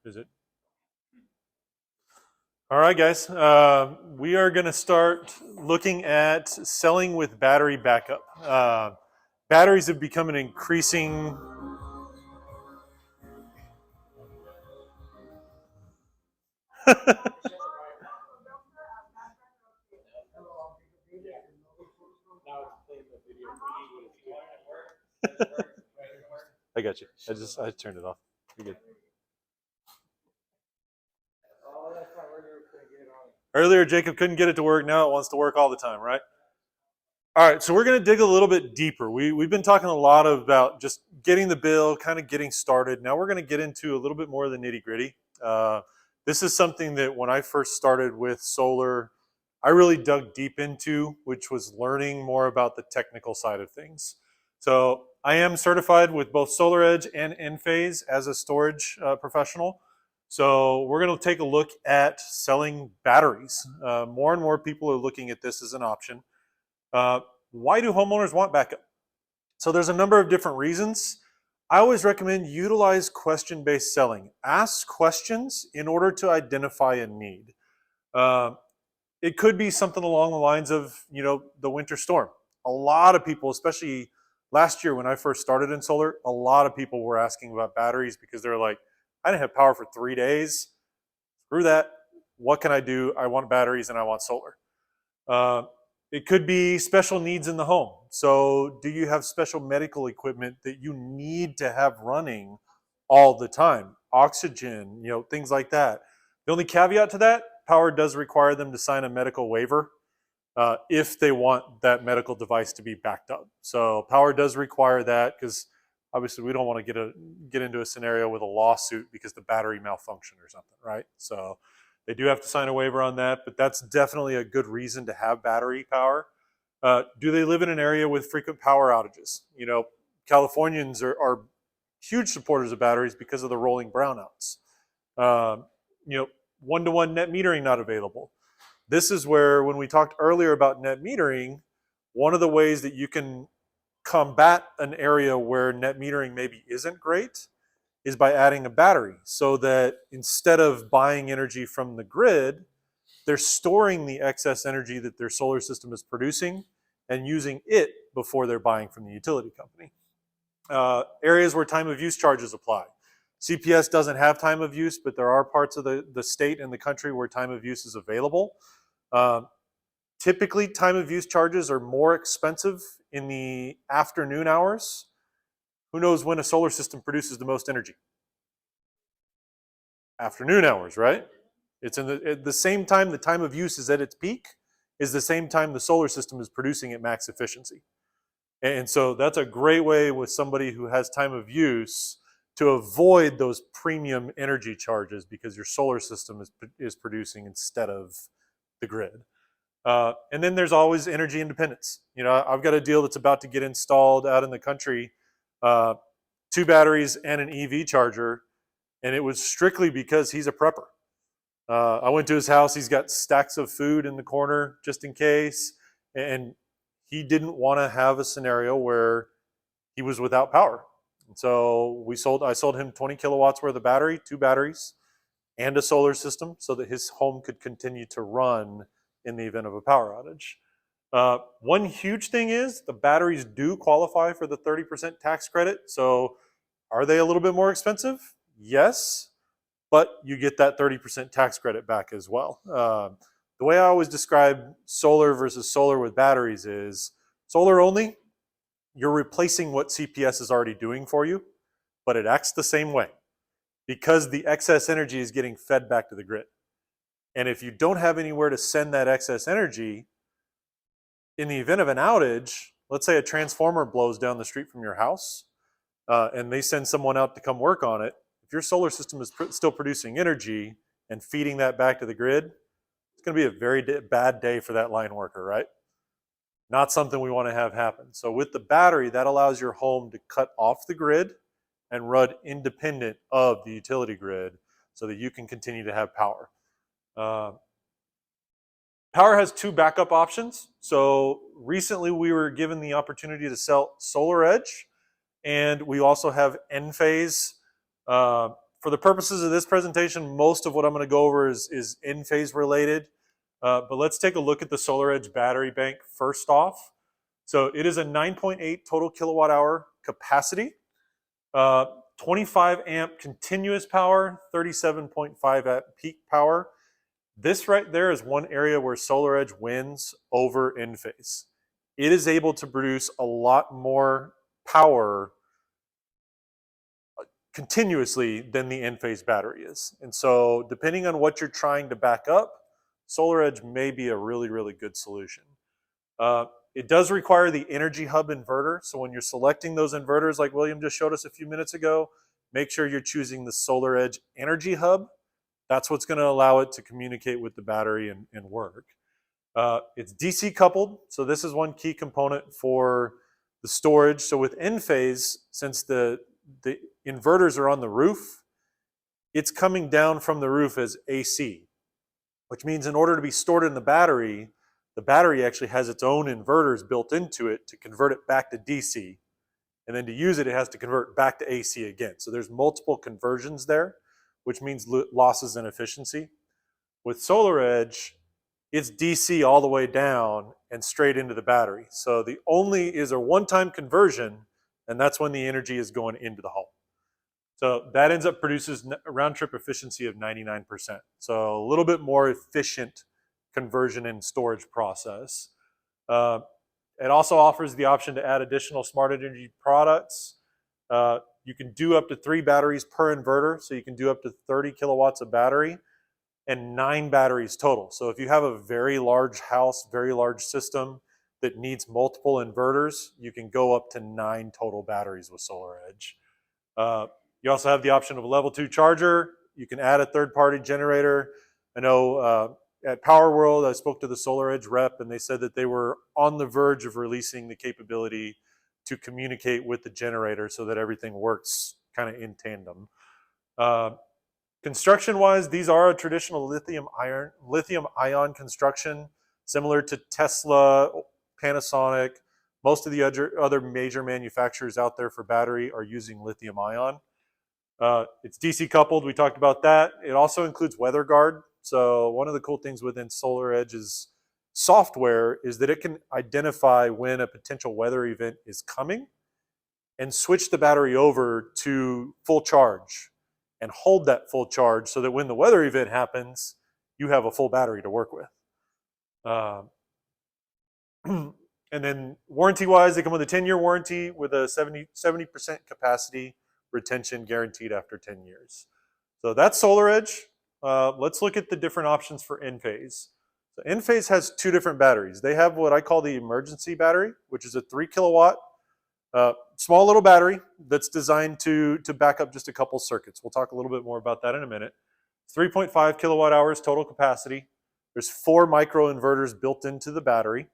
Is it? All right, guys. We are going to start looking at selling with battery backup. Batteries have become an increasing. I got you. I turned it off. You're good. Earlier, Jacob couldn't get it to work. Now it wants to work all the time, right? All right, so we're going to dig a little bit deeper. We've been talking a lot about just getting the bill, kind of getting started. Now we're going to get into a little bit more of the nitty gritty. This is something that when I first started with solar, I really dug deep into, which was learning more about the technical side of things. So I am certified with both SolarEdge and Inphase as a storage professional. So we're going to take a look at selling batteries. More and more people are looking at this as an option. Why do homeowners want backup? So there's a number of different reasons. I always recommend utilize question-based selling. Ask questions in order to identify a need. It could be something along the lines of, the winter storm. A lot of people, especially last year when I first started in solar, a lot of people were asking about batteries because they're like, I didn't have power for 3 days. Screw that. What can I do? I want batteries and I want solar. It could be special needs in the home. So do you have special medical equipment that you need to have running all the time? Oxygen, things like that. The only caveat to that, Powur does require them to sign a medical waiver if they want that medical device to be backed up. So Powur does require that because obviously we don't want to get into a scenario with a lawsuit because the battery malfunctioned or something, right? So they do have to sign a waiver on that, but that's definitely a good reason to have battery power. Do they live in an area with frequent power outages? Californians are huge supporters of batteries because of the rolling brownouts. One-to-one net metering not available. This is where, when we talked earlier about net metering, one of the ways that you can combat an area where net metering maybe isn't great is by adding a battery, so that instead of buying energy from the grid, they're storing the excess energy that their solar system is producing and using it before they're buying from the utility company. Areas where time of use charges apply. CPS doesn't have time of use, but there are parts of the state and the country where time of use is available. Typically, time of use charges are more expensive in the afternoon hours. Who knows when a solar system produces the most energy? Afternoon hours, right? It's at the same time the time of use is at its peak, is the same time the solar system is producing at max efficiency. And so that's a great way with somebody who has time of use to avoid those premium energy charges because your solar system is producing instead of the grid. And then there's always energy independence. I've got a deal that's about to get installed out in the country, 2 batteries and an EV charger, and it was strictly because he's a prepper. I went to his house. He's got stacks of food in the corner just in case, and he didn't want to have a scenario where he was without power. And so I sold him 20 kilowatts worth of battery, 2 batteries, and a solar system so that his home could continue to run in the event of a power outage. One huge thing is the batteries do qualify for the 30% tax credit. So are they a little bit more expensive? Yes, but you get that 30% tax credit back as well. The way I always describe solar versus solar with batteries is solar only, you're replacing what CPS is already doing for you, but it acts the same way because the excess energy is getting fed back to the grid. And if you don't have anywhere to send that excess energy, in the event of an outage, let's say a transformer blows down the street from your house, and they send someone out to come work on it, if your solar system is still producing energy and feeding that back to the grid, it's going to be a very bad day for that line worker, right? Not something we want to have happen. So with the battery, that allows your home to cut off the grid and run independent of the utility grid so that you can continue to have power. Powur has 2 backup options. So recently we were given the opportunity to sell SolarEdge, and we also have Inphase For the purposes of this presentation, most of what I'm going to go over is Inphase related. But let's take a look at the SolarEdge battery bank first off. So it is a 9.8 total kilowatt hour capacity, 25 amp continuous power, 37.5 amp peak power. This right there is one area where SolarEdge wins over Inphase. It is able to produce a lot more power continuously than the Inphase battery is. And so depending on what you're trying to back up, SolarEdge may be a really, really good solution. It does require the energy hub inverter. So when you're selecting those inverters like William just showed us a few minutes ago, make sure you're choosing the SolarEdge energy hub. That's what's going to allow it to communicate with the battery and work. It's DC coupled. So this is one key component for the storage. So with Inphase, since the inverters are on the roof, it's coming down from the roof as AC, which means in order to be stored in the battery actually has its own inverters built into it to convert it back to DC. And then to use it, it has to convert back to AC again. So there's multiple conversions there, which means losses in efficiency. With SolarEdge, it's DC all the way down and straight into the battery. So the only is a one-time conversion, and that's when the energy is going into the home. So that ends up produces a round trip efficiency of 99%. So a little bit more efficient conversion and storage process. It also offers the option to add additional smart energy products. You can do up to 3 batteries per inverter, so you can do up to 30 kilowatts of battery and 9 batteries total. So if you have a very large house, very large system that needs multiple inverters, you can go up to 9 total batteries with SolarEdge. You also have the option of a level 2 charger. You can add a third-party generator. I know at Power World, I spoke to the SolarEdge rep, and they said that they were on the verge of releasing the capability to communicate with the generator so that everything works kind of in tandem. Construction-wise, these are a traditional lithium-ion construction, similar to Tesla, Panasonic. Most of the other major manufacturers out there for battery are using lithium-ion. It's DC coupled, we talked about that. It also includes WeatherGuard. So one of the cool things within SolarEdge's software is that it can identify when a potential weather event is coming and switch the battery over to full charge and hold that full charge so that when the weather event happens, you have a full battery to work with. And then warranty-wise, they come with a 10-year warranty with a 70% capacity retention guaranteed after 10 years. So that's SolarEdge. Let's look at the different options for Inphase. So Inphase has 2 different batteries. They have what I call the emergency battery, which is a 3 kilowatt, small little battery that's designed to back up just a couple circuits. We'll talk a little bit more about that in a minute. 3.5 kilowatt hours total capacity. There's 4 micro inverters built into the battery.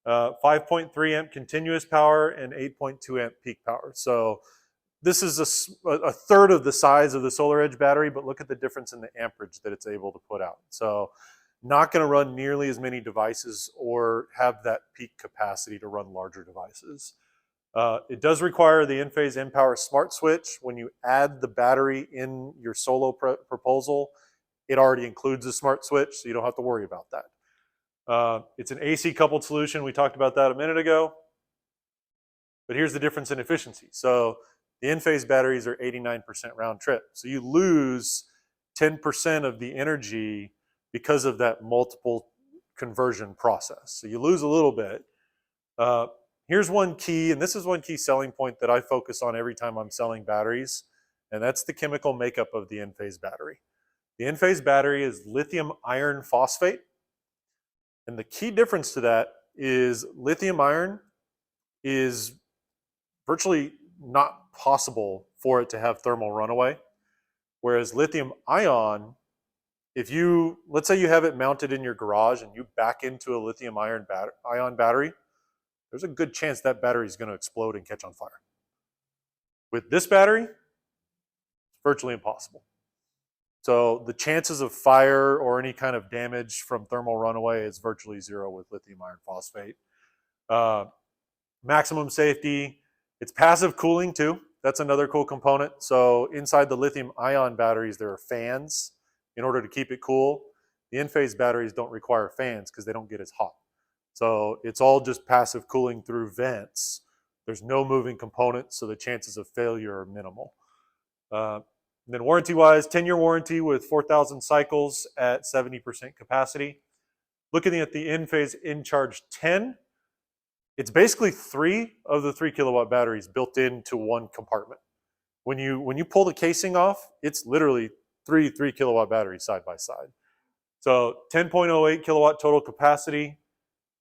5.3 amp continuous power and 8.2 amp peak power. So this is a third of the size of the SolarEdge battery, but look at the difference in the amperage that it's able to put out. So not going to run nearly as many devices or have that peak capacity to run larger devices. It does require the Inphase Empower Smart Switch. When you add the battery in your solo proposal, it already includes a smart switch, so you don't have to worry about that. It's an AC coupled solution. We talked about that a minute ago. But here's the difference in efficiency. So the Inphase batteries are 89% round trip. So you lose 10% of the energy because of that multiple conversion process. So you lose a little bit. Here's one key, and this is one key selling point that I focus on every time I'm selling batteries, and that's the chemical makeup of the Inphase battery. The Inphase battery is lithium iron phosphate, and the key difference to that is lithium iron is virtually not possible for it to have thermal runaway, whereas lithium ion, if you, let's say you have it mounted in your garage and you back into a lithium ion battery, there's a good chance that battery is going to explode and catch on fire. With this battery, it's virtually impossible. So the chances of fire or any kind of damage from thermal runaway is virtually zero with lithium iron phosphate. Maximum safety. It's passive cooling too. That's another cool component. So inside the lithium ion batteries, there are fans in order to keep it cool. The Inphase batteries don't require fans because they don't get as hot. So it's all just passive cooling through vents. There's no moving components, so the chances of failure are minimal. Then warranty-wise, 10-year warranty with 4,000 cycles at 70% capacity. Looking at the Inphase InCharge 10, it's basically 3 of the 3 kilowatt batteries built into one compartment. When you pull the casing off, it's literally 3 kilowatt batteries side by side. So 10.08 kilowatt total capacity,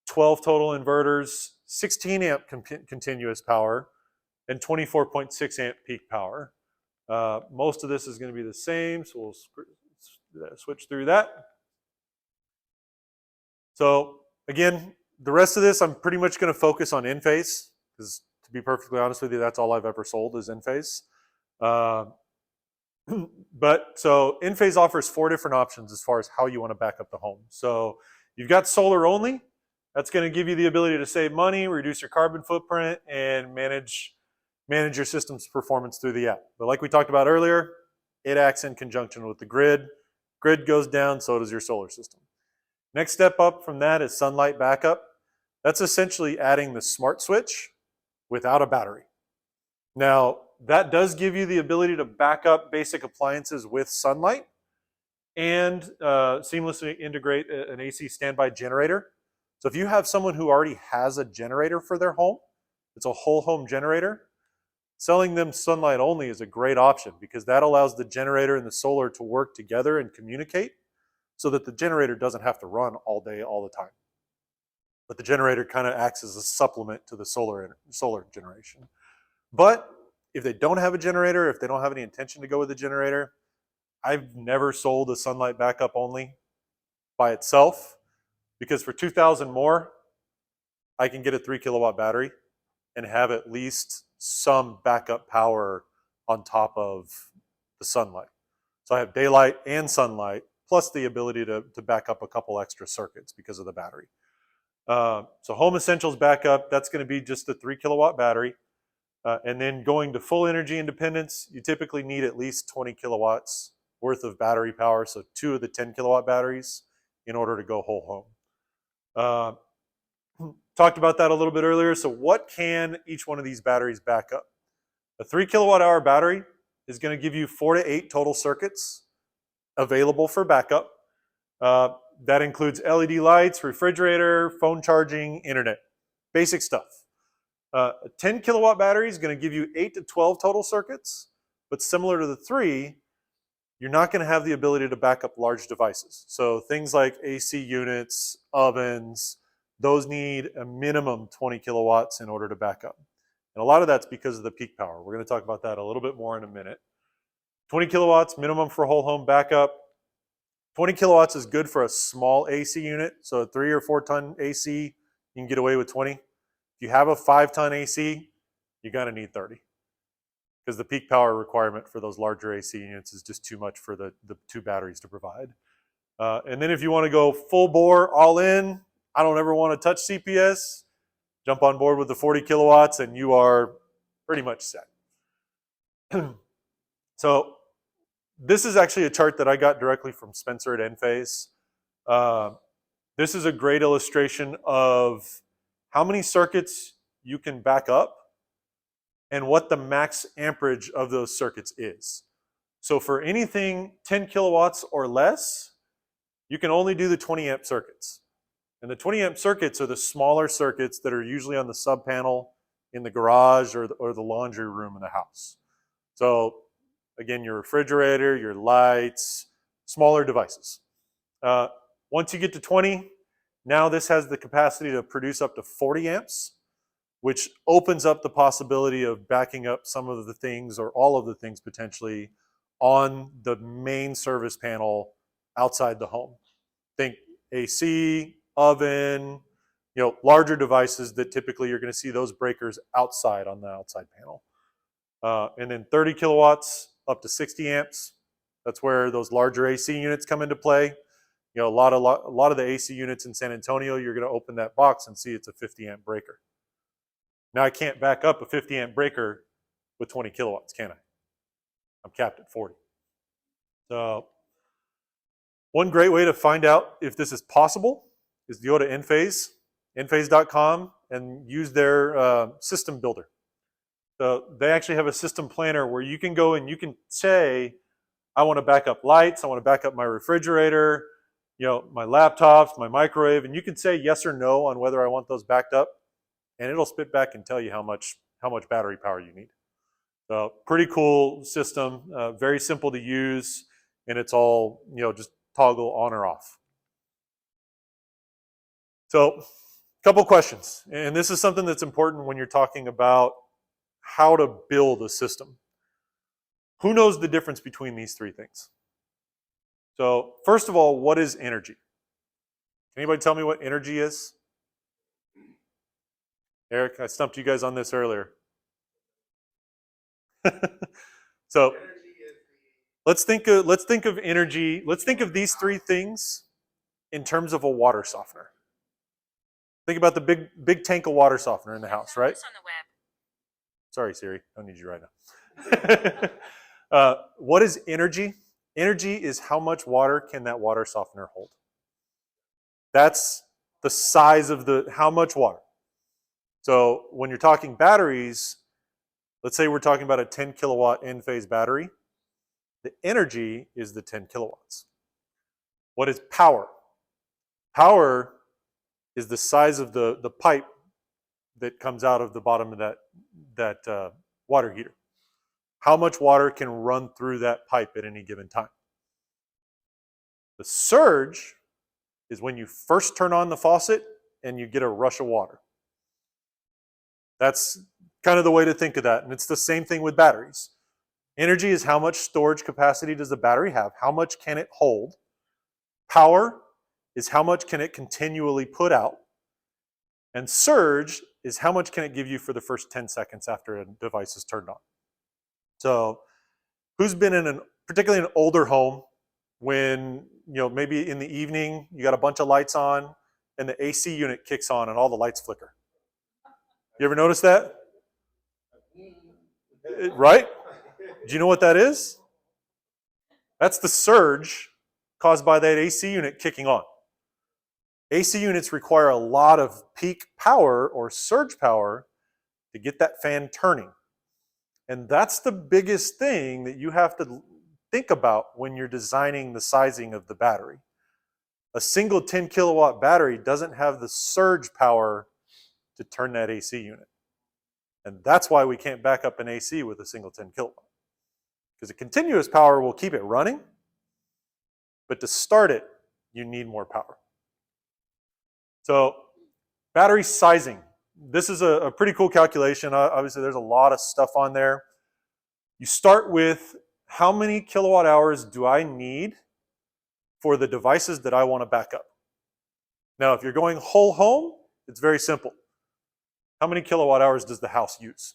12 total inverters, 16 amp continuous power, and 24.6 amp peak power. Most of this is going to be the same, so we'll switch through that. So again, the rest of this I'm pretty much going to focus on Inphase, because to be perfectly honest with you, that's all I've ever sold is Inphase. But so Inphase offers 4 different options as far as how you want to back up the home. So you've got solar only. That's going to give you the ability to save money, reduce your carbon footprint, and manage your system's performance through the app. But like we talked about earlier, it acts in conjunction with the grid. Grid goes down, so does your solar system. Next step up from that is sunlight backup. That's essentially adding the smart switch without a battery. Now, that does give you the ability to back up basic appliances with sunlight and seamlessly integrate an AC standby generator. So if you have someone who already has a generator for their home, it's a whole home generator, selling them sunlight only is a great option because that allows the generator and the solar to work together and communicate so that the generator doesn't have to run all day, all the time. But the generator kind of acts as a supplement to the solar generation. But if they don't have a generator, if they don't have any intention to go with a generator, I've never sold a sunlight backup only by itself because for $2,000 more, I can get a 3 kilowatt battery and have at least some backup power on top of the sunlight. So I have daylight and sunlight, plus the ability to back up a couple extra circuits because of the battery. So Home Essentials backup, that's going to be just a 3 kilowatt battery. And then going to full energy independence, you typically need at least 20 kilowatts worth of battery power, so 2 of the 10 kilowatt batteries in order to go whole home. Talked about that a little bit earlier. So what can each one of these batteries back up? A 3 kilowatt hour battery is going to give you 4 to 8 total circuits available for backup. That includes LED lights, refrigerator, phone charging, internet, basic stuff. A 10 kilowatt battery is going to give you 8 to 12 total circuits, but similar to the 3, you're not going to have the ability to back up large devices. So things like AC units, ovens, those need a minimum 20 kilowatts in order to back up. And a lot of that's because of the peak power. We're going to talk about that a little bit more in a minute. 20 kilowatts minimum for whole home backup. 20 kilowatts is good for a small AC unit. So a 3 or 4 ton AC, you can get away with 20. If you have a 5 ton AC, you're going to need 30. Because the peak power requirement for those larger AC units is just too much for the 2 batteries to provide. And then if you want to go full bore, all in, I don't ever want to touch CPS, jump on board with the 40 kilowatts and you are pretty much set. So this is actually a chart that I got directly from Spencer at Inphase. This is a great illustration of how many circuits you can back up and what the max amperage of those circuits is. So for anything 10 kilowatts or less, you can only do the 20 amp circuits. And the 20 amp circuits are the smaller circuits that are usually on the sub panel in the garage or the laundry room in the house. So again, your refrigerator, your lights, smaller devices. Once you get to 20, now this has the capacity to produce up to 40 amps, which opens up the possibility of backing up some of the things or all of the things potentially on the main service panel outside the home. Think AC, oven, larger devices that typically you're going to see those breakers outside on the outside panel. And then 30 kilowatts up to 60 amps. That's where those larger AC units come into play. A lot of the AC units in San Antonio, you're going to open that box and see it's a 50 amp breaker. Now I can't back up a 50 amp breaker with 20 kilowatts, can I? I'm capped at 40. So one great way to find out if this is possible is to go to Inphase, Inphase.com, and use their system builder. So they actually have a system planner where you can go and you can say, I want to back up lights, I want to back up my refrigerator, my laptops, my microwave, and you can say yes or no on whether I want those backed up, and it'll spit back and tell you how much battery power you need. So pretty cool system, very simple to use, and it's all just toggle on or off. So, a couple questions, and this is something that's important when you're talking about how to build a system. Who knows the difference between these three things? So, first of all, what is energy? Can anybody tell me what energy is? Eric, I stumped you guys on this earlier. So, let's think of energy. Let's think of these three things in terms of a water softener. Think about the big tank of water softener in the house, right? On the web. Sorry, Siri, don't need you right now. What is energy? Energy is how much water can that water softener hold. That's the size of how much water. So when you're talking batteries, let's say we're talking about a 10 kilowatt Inphase battery. The energy is the 10 kilowatts. What is power? Power is the size of the pipe that comes out of the bottom of that water heater. How much water can run through that pipe at any given time? The surge is when you first turn on the faucet and you get a rush of water. That's kind of the way to think of that, and it's the same thing with batteries. Energy is how much storage capacity does the battery have? How much can it hold? Power is how much can it continually put out? And surge is how much can it give you for the first 10 seconds after a device is turned on. So who's been in particularly an older home when, maybe in the evening you got a bunch of lights on and the AC unit kicks on and all the lights flicker? You ever notice that? Right? Do you know what that is? That's the surge caused by that AC unit kicking on. AC units require a lot of peak power or surge power to get that fan turning. And that's the biggest thing that you have to think about when you're designing the sizing of the battery. A single 10 kilowatt battery doesn't have the surge power to turn that AC unit. And that's why we can't back up an AC with a single 10 kilowatt. Because the continuous power will keep it running, but to start it, you need more power. So, battery sizing. This is a pretty cool calculation. Obviously, there's a lot of stuff on there. You start with how many kilowatt hours do I need for the devices that I want to back up? Now, if you're going whole home, it's very simple. How many kilowatt hours does the house use?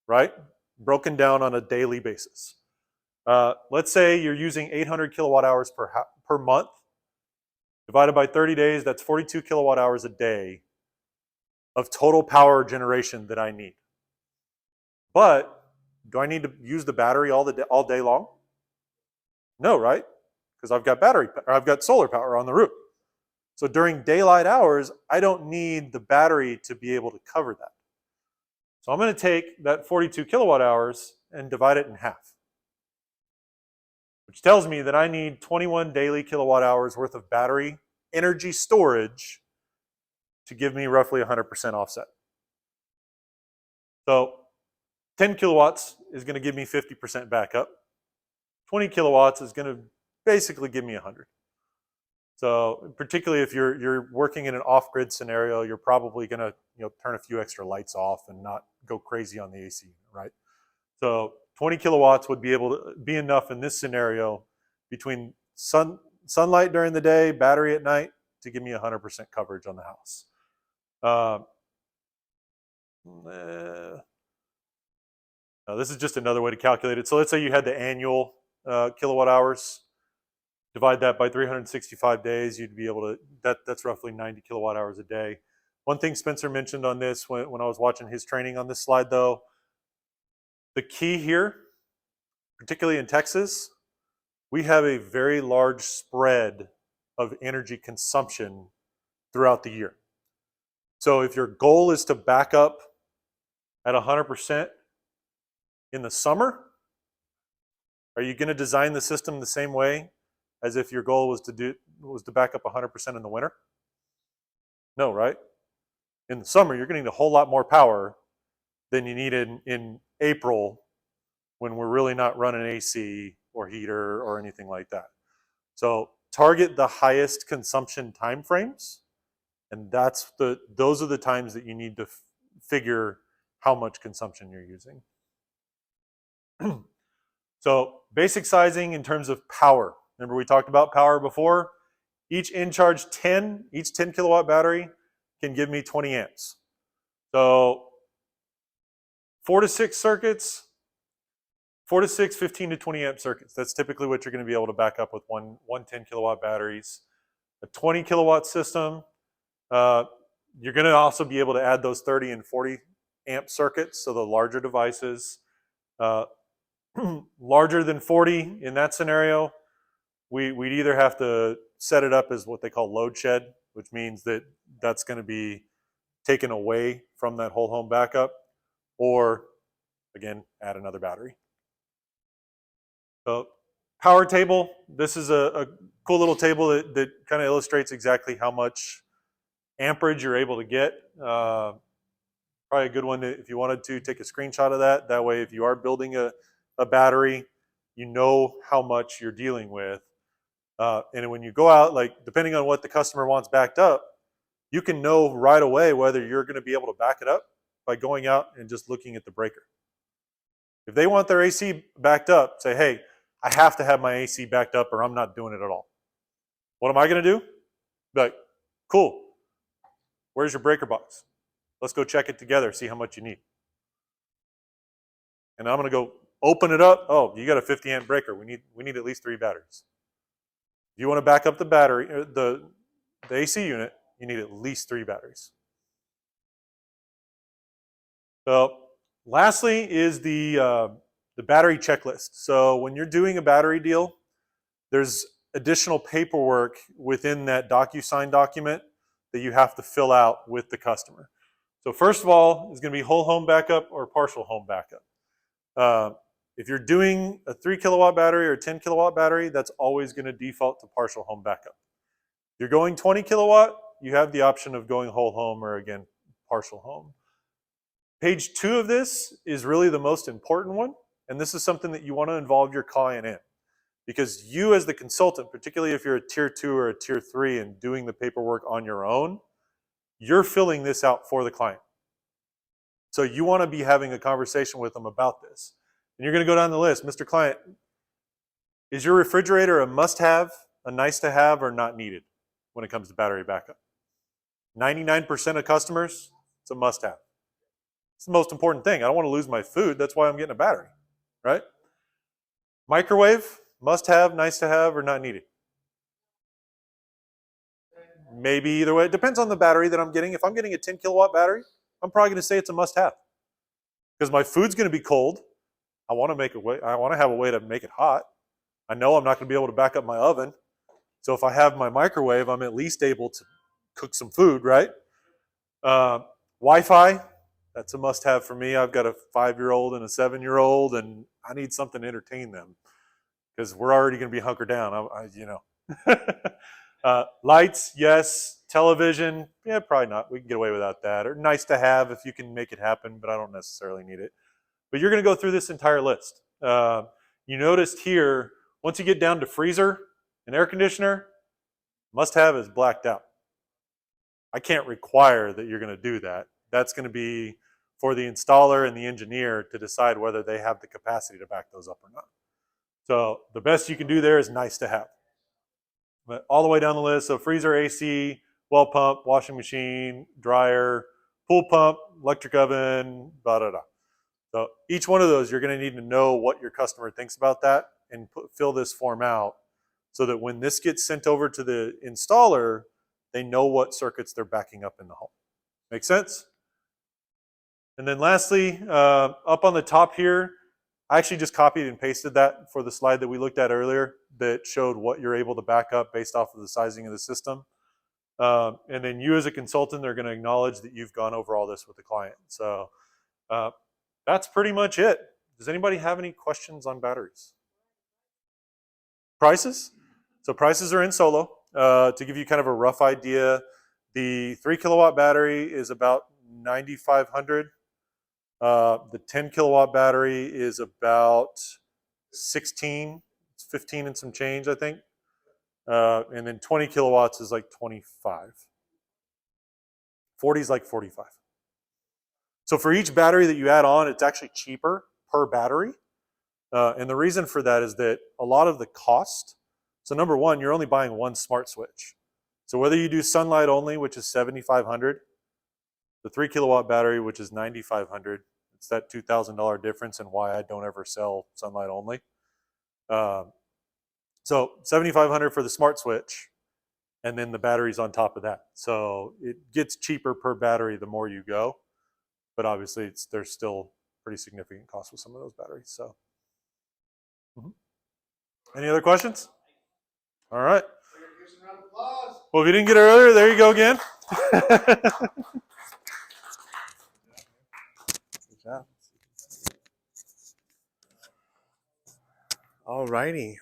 Right? Broken down on a daily basis. Let's say you're using 800 kilowatt hours per month. Divided by 30 days, that's 42 kilowatt hours a day of total power generation that I need. But do I need to use the battery all day long? No, right? Because I've got solar power on the roof. So during daylight hours, I don't need the battery to be able to cover that. So I'm going to take that 42 kilowatt hours and divide it in half, which tells me that I need 21 daily kilowatt hours worth of battery energy storage to give me roughly 100% offset. So 10 kilowatts is going to give me 50% backup. 20 kilowatts is going to basically give me 100. So particularly if you're working in an off-grid scenario, you're probably going to turn a few extra lights off and not go crazy on the AC, right? So 20 kilowatts would be able to be enough in this scenario between sunlight during the day, battery at night, to give me 100% coverage on the house. Now this is just another way to calculate it. So let's say you had the annual kilowatt hours. Divide that by 365 days, you'd be able to, that's roughly 90 kilowatt hours a day. One thing Spencer mentioned on this when I was watching his training on this slide though, The key here, particularly in Texas, we have a very large spread of energy consumption throughout the year. So if your goal is to back up at 100% in the summer, are you going to design the system the same way as if your goal was to back up 100% in the winter? No, right? In the summer, you're going to need a whole lot more power than you need in April when we're really not running AC or heater or anything like that. So target the highest consumption timeframes, and those are the times that you need to figure how much consumption you're using. So basic sizing in terms of power. Remember we talked about power before? Each 10 kilowatt battery can give me 20 amps. So 4 to 6 circuits, 4 to 6, 15 to 20 amp circuits. That's typically what you're going to be able to back up with one 10 kilowatt batteries. A 20 kilowatt system, you're going to also be able to add those 30 and 40 amp circuits, so the larger devices. Larger than 40 in that scenario, we'd either have to set it up as what they call load shed, which means that that's going to be taken away from that whole home backup, or again, add another battery. So power table, this is a cool little table that kind of illustrates exactly how much amperage you're able to get. Probably a good one if you wanted to take a screenshot of that. That way, if you are building a battery, you know how much you're dealing with. And when you go out, like depending on what the customer wants backed up, you can know right away whether you're going to be able to back it up by going out and just looking at the breaker. If they want their AC backed up, say, hey, I have to have my AC backed up or I'm not doing it at all. What am I going to do? Be like, cool, where's your breaker box? Let's go check it together, see how much you need. And I'm going to go open it up. Oh, you got a 50 amp breaker. We need at least 3 batteries. If you want to back up the battery, the AC unit, you need at least 3 batteries. So lastly is the battery checklist. So when you're doing a battery deal, there's additional paperwork within that DocuSign document that you have to fill out with the customer. So first of all, it's going to be whole home backup or partial home backup. If you're doing a 3 kilowatt battery or 10 kilowatt battery, that's always going to default to partial home backup. If you're going 20 kilowatt, you have the option of going whole home or again, partial home. Page 2 of this is really the most important one, and this is something that you want to involve your client in. Because you as the consultant, particularly if you're a tier 2 or a tier 3 and doing the paperwork on your own, you're filling this out for the client. So you want to be having a conversation with them about this. And you're going to go down the list. Mr. Client, is your refrigerator a must-have, a nice-to-have, or not needed when it comes to battery backup? 99% of customers, it's a must-have. It's the most important thing. I don't want to lose my food. That's why I'm getting a battery, right? Microwave, must-have, nice-to-have, or not needed? Maybe either way. It depends on the battery that I'm getting. If I'm getting a 10 kilowatt battery, I'm probably going to say it's a must-have because my food's going to be cold. I want to have a way to make it hot. I know I'm not going to be able to back up my oven. So if I have my microwave, I'm at least able to cook some food, right? Wi-Fi, that's a must-have for me. I've got a 5-year-old and a 7-year-old, and I need something to entertain them because we're already going to be hunkered down. Lights, yes. Television, yeah, probably not. We can get away without that. Or nice to have if you can make it happen, but I don't necessarily need it. But you're going to go through this entire list. You noticed here, once you get down to freezer and air conditioner, must have is blacked out. I can't require that you're going to do that. That's going to be for the installer and the engineer to decide whether they have the capacity to back those up or not. So the best you can do there is nice to have. But all the way down the list, so freezer, AC, well pump, washing machine, dryer, pool pump, electric oven, blah, blah, blah. So each one of those, you're going to need to know what your customer thinks about that and fill this form out so that when this gets sent over to the installer, they know what circuits they're backing up in the home. Make sense? And then lastly, up on the top here, I actually just copied and pasted that for the slide that we looked at earlier that showed what you're able to back up based off of the sizing of the system. And then you as a consultant are going to acknowledge that you've gone over all this with the client. So that's pretty much it. Does anybody have any questions on batteries? Prices? So prices are in solo. To give you kind of a rough idea, the 3 kilowatt battery is about $9,500. The 10 kilowatt battery is about 16, it's 15 and some change, I think. And then 20 kilowatts is like 25. 40 is like 45. So for each battery that you add on, it's actually cheaper per battery. And the reason for that is that a lot of the cost, so number one, you're only buying one smart switch. So whether you do sunlight only, which is 7,500, the 3 kilowatt battery, which is 9,500, it's that $2,000 difference and why I don't ever sell sunlight only. So 7,500 for the smart switch, and then the batteries on top of that. So it gets cheaper per battery the more you go, but obviously there's still pretty significant cost with some of those batteries. So, any other questions? All right. Well, if you didn't get it earlier, there you go again. Good job. All righty.